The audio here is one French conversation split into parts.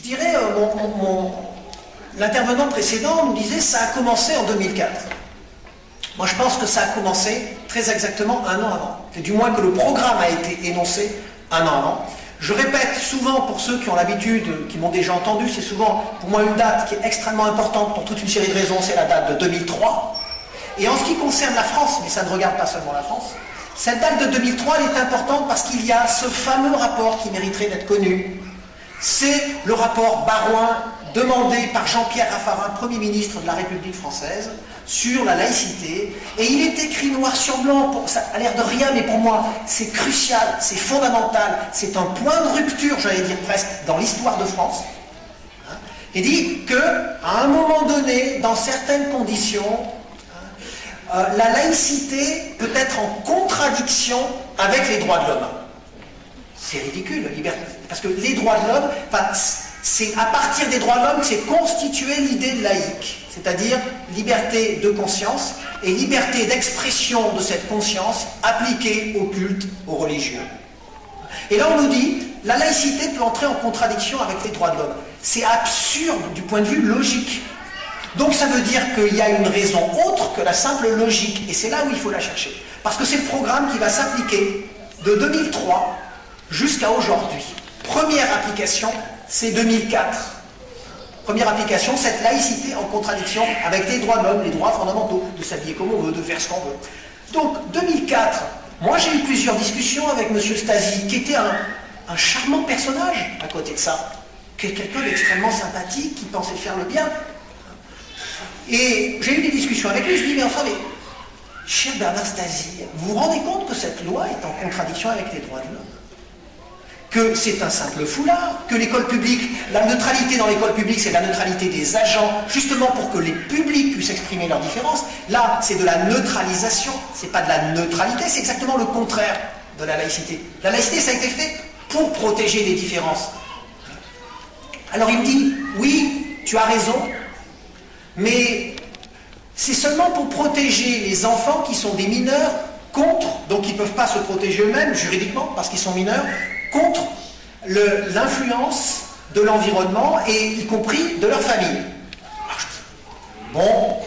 Je dirais, l'intervenant précédent nous disait ça a commencé en 2004. Moi, je pense que ça a commencé très exactement un an avant. Et du moins que le programme a été énoncé un an avant. Je répète souvent, pour ceux qui ont l'habitude, qui m'ont déjà entendu, c'est souvent pour moi une date qui est extrêmement importante pour toute une série de raisons, c'est la date de 2003. Et en ce qui concerne la France, mais ça ne regarde pas seulement la France, cette date de 2003, elle est importante parce qu'il y a ce fameux rapport qui mériterait d'être connu. C'est le rapport Baroin demandé par Jean-Pierre Raffarin, Premier ministre de la République française, sur la laïcité. Et il est écrit noir sur blanc, ça a l'air de rien, mais pour moi, c'est crucial, c'est fondamental, c'est un point de rupture, j'allais dire presque, dans l'histoire de France. Il dit qu'à un moment donné, dans certaines conditions, la laïcité peut être en contradiction avec les droits de l'homme. C'est ridicule, liberté. Parce que les droits de l'homme, c'est à partir des droits de l'homme que s'est constituée l'idée de laïque, c'est-à-dire liberté de conscience et liberté d'expression de cette conscience appliquée au culte, aux religieux. Et là on nous dit, la laïcité peut entrer en contradiction avec les droits de l'homme. C'est absurde du point de vue logique. Donc ça veut dire qu'il y a une raison autre que la simple logique, et c'est là où il faut la chercher. Parce que c'est le programme qui va s'appliquer de 2003 jusqu'à aujourd'hui. Première application, c'est 2004. Première application, cette laïcité en contradiction avec les droits de l'homme, les droits fondamentaux, de s'habiller comme on veut, de faire ce qu'on veut. Donc 2004, moi j'ai eu plusieurs discussions avec M. Stasi, qui était un charmant personnage à côté de ça, qui est quelqu'un d'extrêmement sympathique, qui pensait faire le bien. Et j'ai eu des discussions avec lui, je lui dis, mais enfin, mais, cher Bernard Stasi, vous vous rendez compte que cette loi est en contradiction avec les droits de l'homme? Que c'est un simple foulard, que l'école publique, la neutralité dans l'école publique, c'est la neutralité des agents, justement pour que les publics puissent exprimer leurs différences. Là, c'est de la neutralisation, c'est pas de la neutralité, c'est exactement le contraire de la laïcité. La laïcité, ça a été fait pour protéger les différences. Alors il me dit, oui, tu as raison, mais c'est seulement pour protéger les enfants qui sont des mineurs contre, donc ils ne peuvent pas se protéger eux-mêmes juridiquement parce qu'ils sont mineurs, contre l'influence de l'environnement et y compris de leur famille. Bon,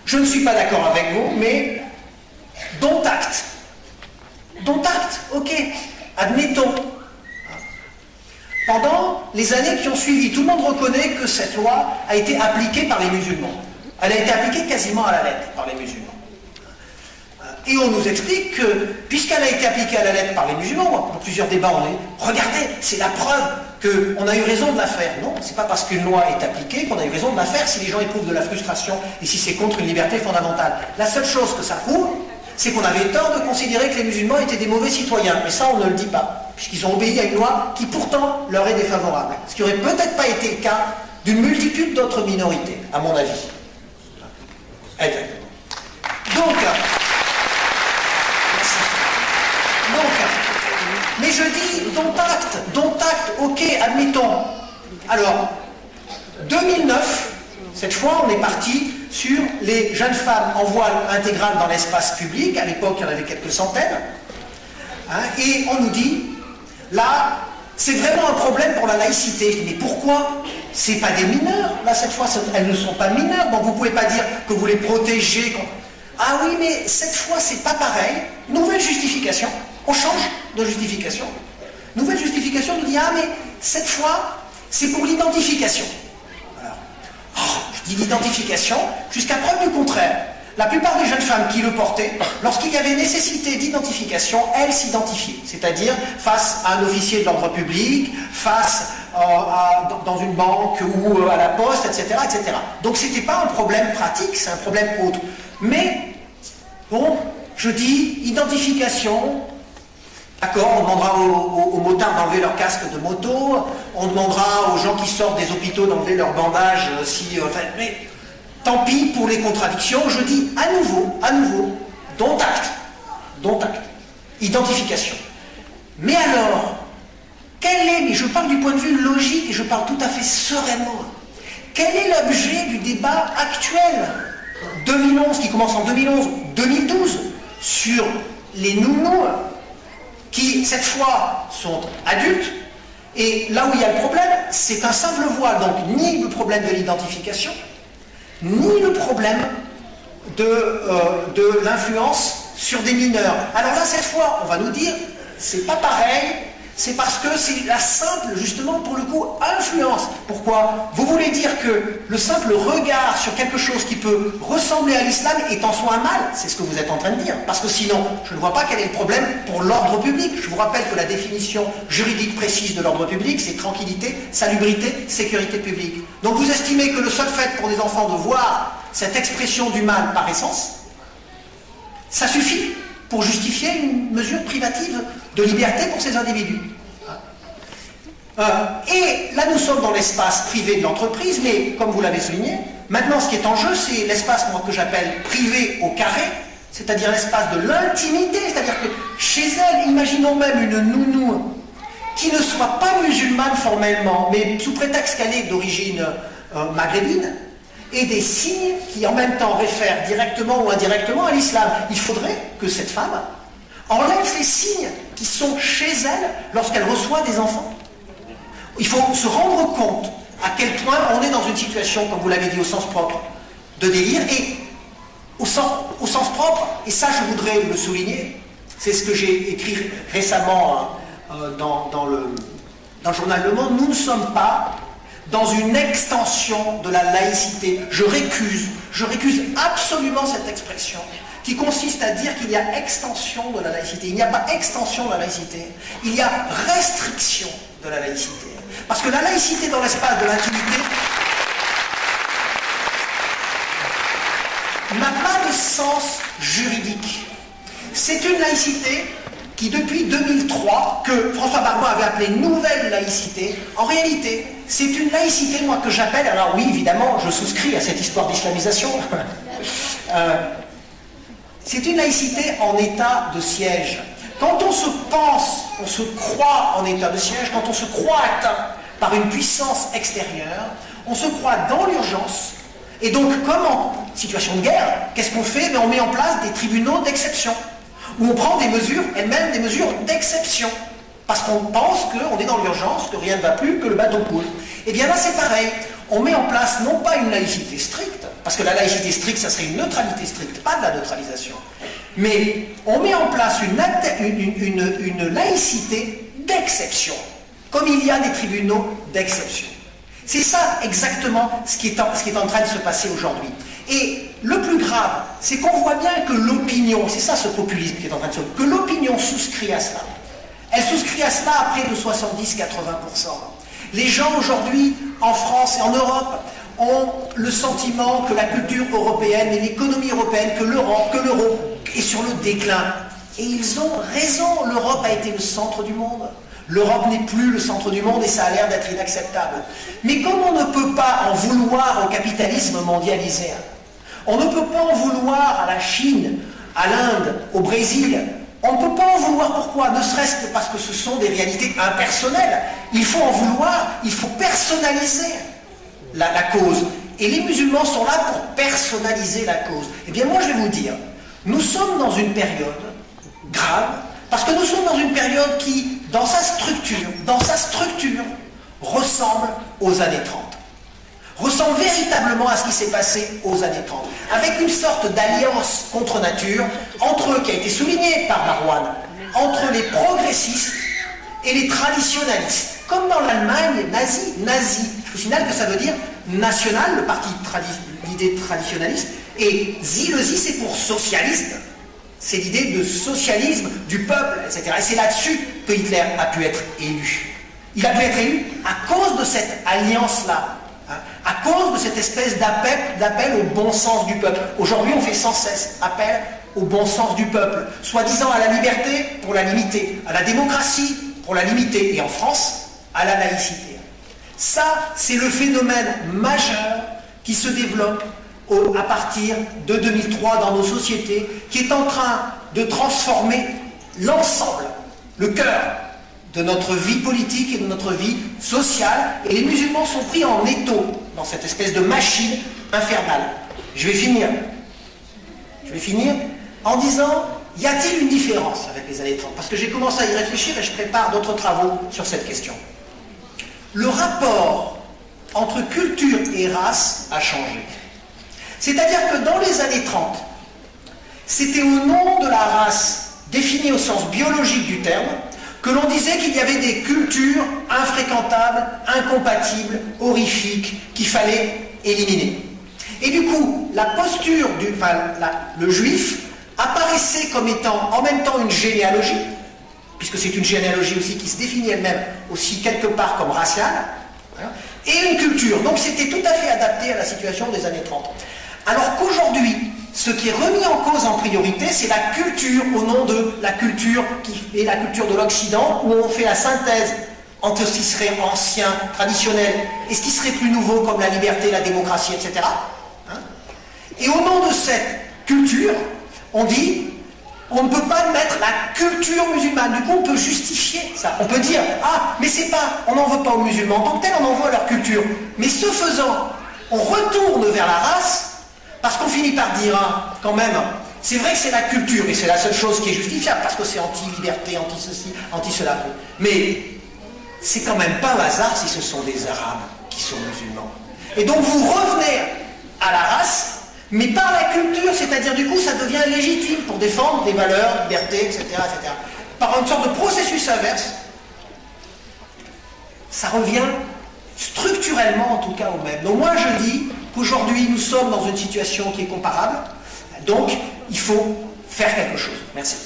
je ne suis pas d'accord avec vous, mais dont acte. Dont acte, ok, admettons. Pendant les années qui ont suivi, tout le monde reconnaît que cette loi a été appliquée par les musulmans. Elle a été appliquée quasiment à la lettre par les musulmans. Et on nous explique que, puisqu'elle a été appliquée à la lettre par les musulmans, dans plusieurs débats, on dit, regardez, c'est la preuve qu'on a eu raison de la faire. Non, c'est pas parce qu'une loi est appliquée qu'on a eu raison de la faire si les gens éprouvent de la frustration et si c'est contre une liberté fondamentale. La seule chose que ça prouve, c'est qu'on avait tort de considérer que les musulmans étaient des mauvais citoyens. Mais ça, on ne le dit pas, puisqu'ils ont obéi à une loi qui pourtant leur est défavorable. Ce qui n'aurait peut-être pas été le cas d'une multitude d'autres minorités, à mon avis. Exactement. Donc, mais je dis, dont acte, ok, admettons. Alors, 2009, cette fois, on est parti sur les jeunes femmes en voile intégral dans l'espace public. À l'époque, il y en avait quelques centaines. Hein, et on nous dit, là, c'est vraiment un problème pour la laïcité. Je dis, mais pourquoi? C'est pas des mineurs. Là, cette fois, elles ne sont pas mineures. Donc, vous ne pouvez pas dire que vous les protégez. Ah oui, mais cette fois, c'est pas pareil. Nouvelle justification. On change de justification. Nouvelle justification nous dit, ah mais cette fois, c'est pour l'identification. Je dis l'identification, jusqu'à preuve du contraire. La plupart des jeunes femmes qui le portaient, lorsqu'il y avait nécessité d'identification, elles s'identifiaient. C'est-à-dire face à un officier de l'ordre public, face dans une banque ou à la poste, etc. etc. Donc ce n'était pas un problème pratique, c'est un problème autre. Mais, bon, je dis identification. D'accord, on demandera aux motards d'enlever leur casque de moto, on demandera aux gens qui sortent des hôpitaux d'enlever leur bandage, mais tant pis pour les contradictions, je dis à nouveau, dont acte, identification. Mais alors, mais je parle du point de vue logique et je parle tout à fait sereinement, quel est l'objet du débat actuel 2011, qui commence en 2011, sur les nounous, qui, cette fois, sont adultes, et là où il y a le problème, c'est un simple voile, donc ni le problème de l'identification, ni le problème de l'influence sur des mineurs. Alors là, cette fois, on va nous dire, c'est pas pareil, c'est parce que c'est la simple, justement, pour le coup, influence. Pourquoi? Vous voulez dire que le simple regard sur quelque chose qui peut ressembler à l'islam est en soi un mal? C'est ce que vous êtes en train de dire. Parce que sinon, je ne vois pas quel est le problème pour l'ordre public. Je vous rappelle que la définition juridique précise de l'ordre public, c'est tranquillité, salubrité, sécurité publique. Donc vous estimez que le seul fait pour des enfants de voir cette expression du mal par essence, ça suffit pour justifier une mesure privative de liberté pour ces individus. Et là, nous sommes dans l'espace privé de l'entreprise, mais comme vous l'avez souligné, maintenant, ce qui est en jeu, c'est l'espace, moi, que j'appelle privé au carré, c'est-à-dire l'espace de l'intimité, c'est-à-dire que chez elle, imaginons même une nounou qui ne soit pas musulmane formellement, mais sous prétexte qu'elle est d'origine maghrébine, et des signes qui en même temps réfèrent directement ou indirectement à l'islam. Il faudrait que cette femme enlève ces signes qui sont chez elle lorsqu'elle reçoit des enfants. Il faut se rendre compte à quel point on est dans une situation, comme vous l'avez dit, au sens propre, de délire, et au sens propre, et ça je voudrais le souligner, c'est ce que j'ai écrit récemment dans le journal Le Monde, nous ne sommes pas dans une extension de la laïcité. Je récuse absolument cette expression qui consiste à dire qu'il y a extension de la laïcité. Il n'y a pas extension de la laïcité, il y a restriction de la laïcité. Parce que la laïcité dans l'espace de l'intimité n'a pas de sens juridique. C'est une laïcité qui, depuis 2003, que François Barbin avait appelé nouvelle laïcité, en réalité, c'est une laïcité, moi, que j'appelle, alors oui, évidemment, je souscris à cette histoire d'islamisation, c'est une laïcité en état de siège. Quand on se pense, on se croit en état de siège, quand on se croit atteint par une puissance extérieure, on se croit dans l'urgence, et donc, comme en situation de guerre, qu'est-ce qu'on fait? On met en place des tribunaux d'exception, où on prend des mesures, elles-mêmes des mesures d'exception, parce qu'on pense qu'on est dans l'urgence, que rien ne va plus, que le bateau coule. Et bien là, c'est pareil. On met en place non pas une laïcité stricte, parce que la laïcité stricte, ça serait une neutralité stricte, pas de la neutralisation, mais on met en place une laïcité d'exception, comme il y a des tribunaux d'exception. C'est ça exactement ce qui est en train de se passer aujourd'hui. Et le plus grave, c'est qu'on voit bien que l'opinion, c'est ça ce populisme qui est en train de se passer, que l'opinion souscrit à cela. Elle souscrit à cela à près de 70-80%. Les gens aujourd'hui, en France et en Europe, ont le sentiment que la culture européenne et l'économie européenne, que l'euro est sur le déclin. Et ils ont raison, l'Europe a été le centre du monde. L'Europe n'est plus le centre du monde et ça a l'air d'être inacceptable. Mais comme on ne peut pas en vouloir au capitalisme mondialisé, on ne peut pas en vouloir à la Chine, à l'Inde, au Brésil, on ne peut pas en vouloir, pourquoi? Ne serait-ce que parce que ce sont des réalités impersonnelles. Il faut en vouloir, il faut personnaliser la cause. Et les musulmans sont là pour personnaliser la cause. Eh bien moi je vais vous dire, nous sommes dans une période grave, parce que nous sommes dans une période qui, dans sa structure, ressemble aux années 30. Ressemble véritablement à ce qui s'est passé aux années 30. Avec une sorte d'alliance contre nature, qui a été soulignée par Marouane, entre les progressistes et les traditionalistes. Comme dans l'Allemagne nazie. Je vous signale que ça veut dire national, le parti l'idée traditionnaliste, et le Z c'est pour socialiste. C'est l'idée de socialisme du peuple, etc. Et c'est là-dessus que Hitler a pu être élu. Il a pu être élu à cause de cette alliance-là, à cause de cette espèce d'appel au bon sens du peuple. Aujourd'hui, on fait sans cesse appel au bon sens du peuple, soi-disant à la liberté pour la limiter, à la démocratie pour la limiter, et en France, à la laïcité. Ça, c'est le phénomène majeur qui se développe à partir de 2003 dans nos sociétés, qui est en train de transformer l'ensemble, le cœur de notre vie politique et de notre vie sociale, et les musulmans sont pris en étau dans cette espèce de machine infernale. Je vais finir en disant, y a-t-il une différence avec les années 30? Parce que j'ai commencé à y réfléchir et je prépare d'autres travaux sur cette question. le rapport entre culture et race a changé. C'est-à-dire que dans les années 30, c'était au nom de la race définie au sens biologique du terme que l'on disait qu'il y avait des cultures infréquentables, incompatibles, horrifiques, qu'il fallait éliminer. Et du coup, la posture le juif apparaissait comme étant en même temps une généalogie, puisque c'est une généalogie aussi qui se définit elle-même aussi quelque part comme raciale, et une culture. Donc c'était tout à fait adapté à la situation des années 30. Alors qu'aujourd'hui, ce qui est remis en cause en priorité, c'est la culture au nom de la culture qui est la culture de l'Occident, où on fait la synthèse entre ce qui serait ancien, traditionnel, et ce qui serait plus nouveau, comme la liberté, la démocratie, etc. Et au nom de cette culture, on dit, on ne peut pas mettre la culture musulmane. Du coup, on peut justifier ça. On peut dire, ah, mais c'est pas, on n'en veut pas aux musulmans. En tant que tel, on en veut à leur culture. Mais ce faisant, on retourne vers la race, parce qu'on finit par dire, quand même, c'est vrai que c'est la culture, et c'est la seule chose qui est justifiable, parce que c'est anti-liberté, anti-ceci, anti-cela. Mais c'est quand même pas un hasard si ce sont des Arabes qui sont musulmans. Et donc vous revenez à la race, mais par la culture, c'est-à-dire du coup ça devient légitime pour défendre des valeurs, liberté, etc., etc. Par une sorte de processus inverse, ça revient structurellement en tout cas au même. Donc moi je dis qu'aujourd'hui nous sommes dans une situation qui est comparable, donc il faut faire quelque chose. Merci.